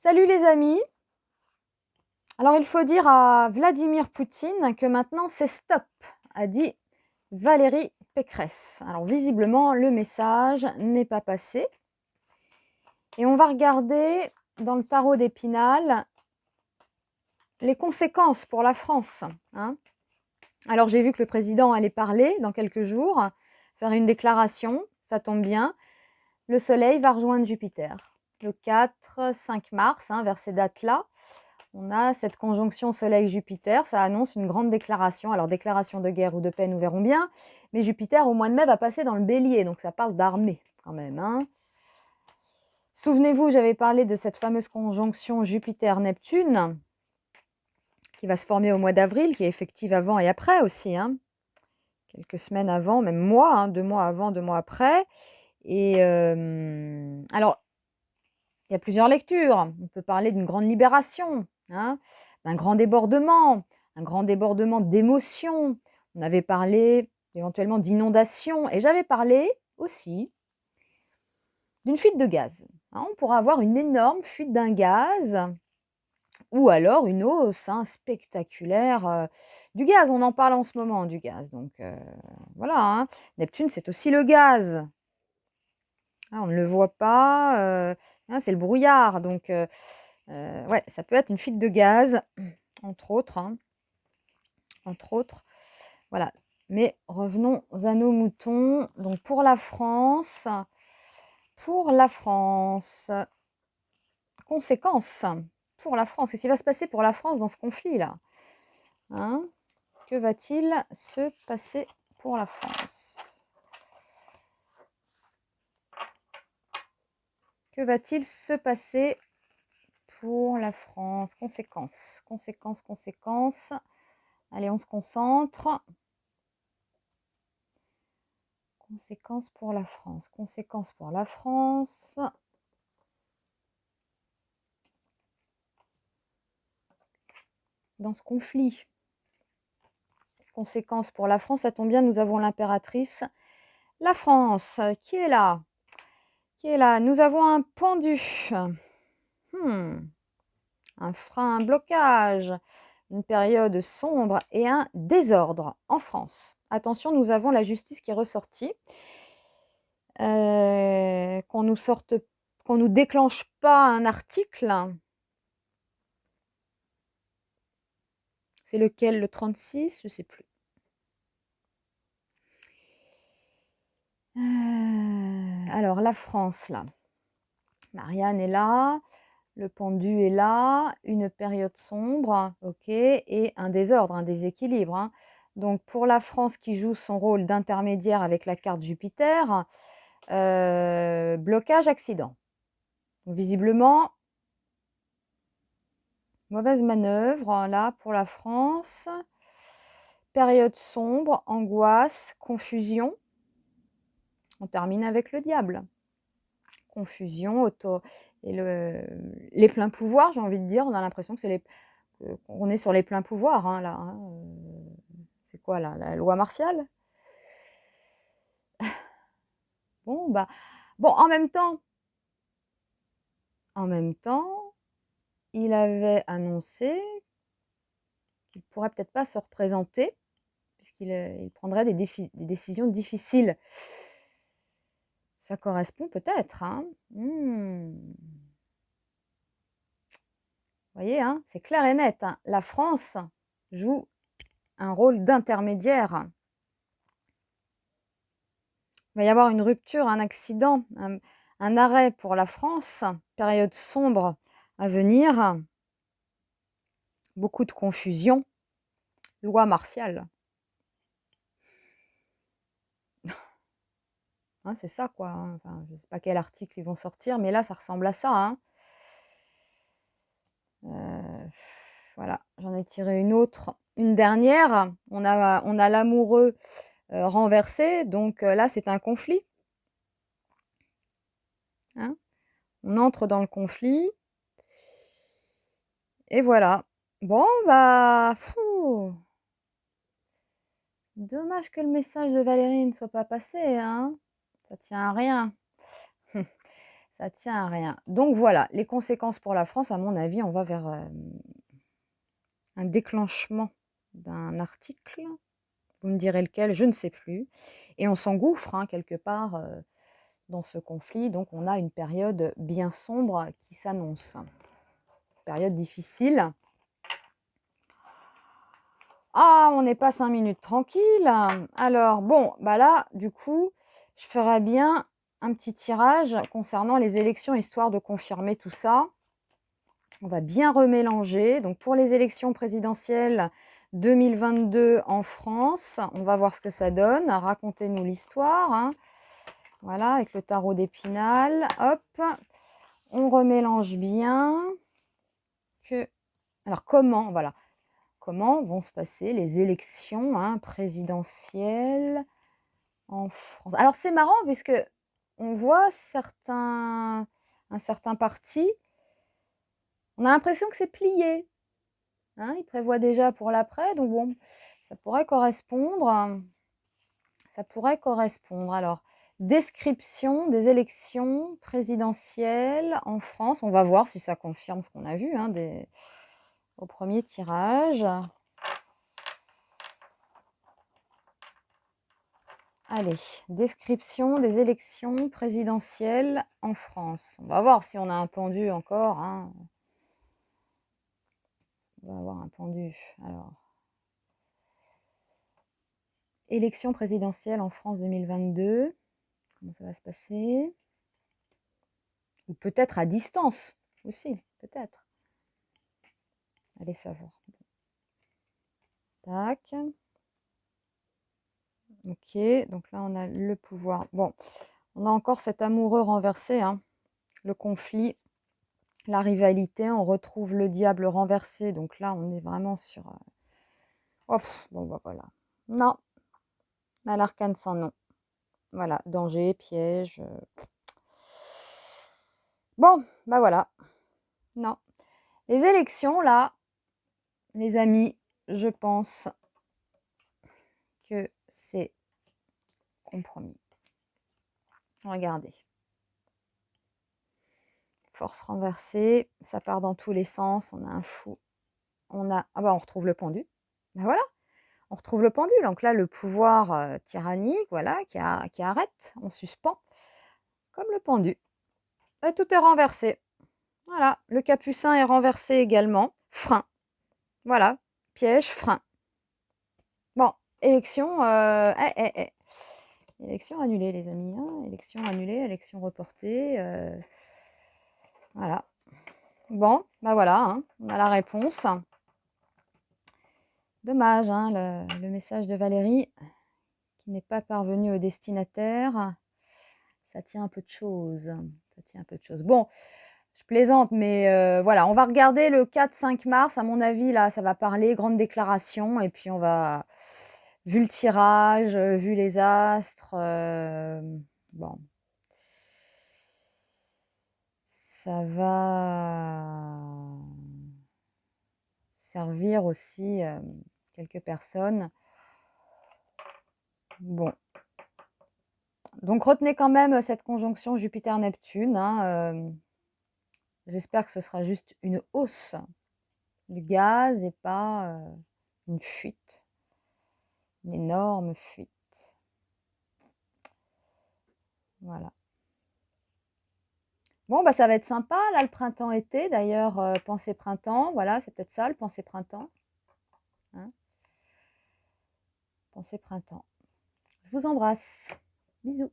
Salut les amis. Alors il faut dire à Vladimir Poutine que maintenant c'est stop, a dit Valérie Pécresse. Alors visiblement le message n'est pas passé. Et on va regarder dans le tarot d'Épinal les conséquences pour la France. Alors j'ai vu que le président allait parler dans quelques jours, faire une déclaration, ça tombe bien. Le soleil va rejoindre Jupiter le 4-5 mars, vers ces dates-là. On a cette conjonction Soleil-Jupiter, ça annonce une grande déclaration. Alors déclaration de guerre ou de paix, nous verrons bien. Mais Jupiter, au mois de mai, va passer dans le Bélier, donc ça parle d'armée quand même. Souvenez-vous, j'avais parlé de cette fameuse conjonction Jupiter-Neptune qui va se former au mois d'avril, qui est effective avant et après aussi. Quelques semaines avant, même mois, 2 mois avant, 2 mois après. Et alors, il y a plusieurs lectures. On peut parler d'une grande libération, d'un grand débordement, un grand débordement d'émotions. On avait parlé éventuellement d'inondation. Et j'avais parlé aussi d'une fuite de gaz. On pourra avoir une énorme fuite d'un gaz ou alors une hausse spectaculaire du gaz. On en parle en ce moment du gaz. Donc voilà, Neptune, c'est aussi le gaz. On ne le voit pas, c'est le brouillard. Donc ouais, ça peut être une fuite de gaz, entre autres. Entre autres. Voilà. Mais revenons à nos moutons. Donc pour la France, conséquences pour la France. Qu'est-ce qui va se passer pour la France dans ce conflit-là? Que va-t-il se passer pour la France? Que va-t-il se passer pour la France? Conséquences. Allez, on se concentre. Conséquences pour la France. Dans ce conflit. Conséquences pour la France, ça tombe bien, nous avons l'impératrice. La France, qui est là? Nous avons un pendu. Un frein, un blocage, une période sombre et un désordre en France. Attention, nous avons la justice qui est ressortie. Qu'on nous déclenche pas un article. C'est lequel, le 36? Je ne sais plus. Alors, la France, là. Marianne est là. Le pendu est là. Une période sombre, ok. Et un désordre, un déséquilibre. Donc, pour la France qui joue son rôle d'intermédiaire avec la carte Jupiter, blocage, accident. Donc, visiblement, mauvaise manœuvre, là, pour la France. Période sombre, angoisse, confusion. On termine avec le diable. Confusion, et les pleins pouvoirs, j'ai envie de dire. On a l'impression que qu'on est sur les pleins pouvoirs, là. C'est quoi, là, la loi martiale? Bon, en même temps, il avait annoncé qu'il ne pourrait peut-être pas se représenter, puisqu'il prendrait des décisions difficiles. Ça correspond peut-être. Vous voyez, c'est clair et net. La France joue un rôle d'intermédiaire. Il va y avoir une rupture, un accident, un arrêt pour la France. Période sombre à venir. Beaucoup de confusion. Loi martiale. C'est ça, quoi. Enfin, je ne sais pas quel article ils vont sortir, mais là, ça ressemble à ça. Voilà, j'en ai tiré une autre. Une dernière. On a l'amoureux renversé. Donc là, c'est un conflit. On entre dans le conflit. Et voilà. Bon, dommage que le message de Valérie ne soit pas passé. Ça tient à rien. Ça tient à rien. Donc voilà, les conséquences pour la France, à mon avis, on va vers un déclenchement d'un article. Vous me direz lequel, je ne sais plus. Et on s'engouffre hein, quelque part dans ce conflit. Donc on a une période bien sombre qui s'annonce. Période difficile. Ah, on n'est pas 5 minutes tranquille. Alors, bon, bah là, du coup, je ferais bien un petit tirage concernant les élections, histoire de confirmer tout ça. On va bien remélanger. Donc, pour les élections présidentielles 2022 en France, on va voir ce que ça donne. Racontez-nous l'histoire. Hein. Voilà, avec le tarot d'Épinal. Hop, on remélange bien. Alors, comment, voilà. Comment vont se passer les élections hein, présidentielles en France. Alors c'est marrant puisque on voit un certain parti, on a l'impression que c'est plié. Hein, il prévoit déjà pour l'après, donc bon, ça pourrait correspondre. Ça pourrait correspondre. Alors, description des élections présidentielles en France. On va voir si ça confirme ce qu'on a vu hein, au premier tirage. Allez, description des élections présidentielles en France. On va voir si on a un pendu encore. Hein. On va avoir un pendu. Alors, élections présidentielles en France 2022. Comment ça va se passer? Ou peut-être à distance aussi, peut-être. Allez savoir. Tac. Ok, donc là on a le pouvoir. Bon, on a encore cet amoureux renversé, hein. Le conflit, la rivalité, on retrouve le diable renversé. Donc là on est vraiment sur... Oh, bon bah voilà. Non, à l'arcane sans nom. Voilà, danger, piège. Bon, bah voilà. Non. Les élections, là, les amis, je pense que c'est compromis. Regardez. Force renversée, ça part dans tous les sens, on a un fou. On retrouve le pendu. Ben voilà, on retrouve le pendu. Donc là, le pouvoir tyrannique, voilà, qui arrête, on suspend, comme le pendu. Et tout est renversé. Voilà, le capucin est renversé également. Frein. Voilà, piège, frein. Bon, élection, élection annulée, les amis. Hein. Élection annulée, élection reportée. Voilà. Bon, bah voilà, hein, on a la réponse. Dommage, hein, le message de Valérie qui n'est pas parvenu au destinataire. Ça tient un peu de choses. Ça tient un peu de choses. Bon, je plaisante, mais voilà, on va regarder le 4-5 mars. À mon avis, là, ça va parler, grande déclaration. Et puis, on va, vu le tirage, vu les astres, bon, ça va servir aussi quelques personnes. Bon. Donc, retenez quand même cette conjonction Jupiter-Neptune. Hein, j'espère que ce sera juste une hausse du gaz et pas une fuite, une énorme fuite. Voilà. Bon, bah ça va être sympa, là, le printemps-été. D'ailleurs, pensée printemps, voilà, c'est peut-être ça, le pensée printemps. Hein, pensée printemps. Je vous embrasse. Bisous.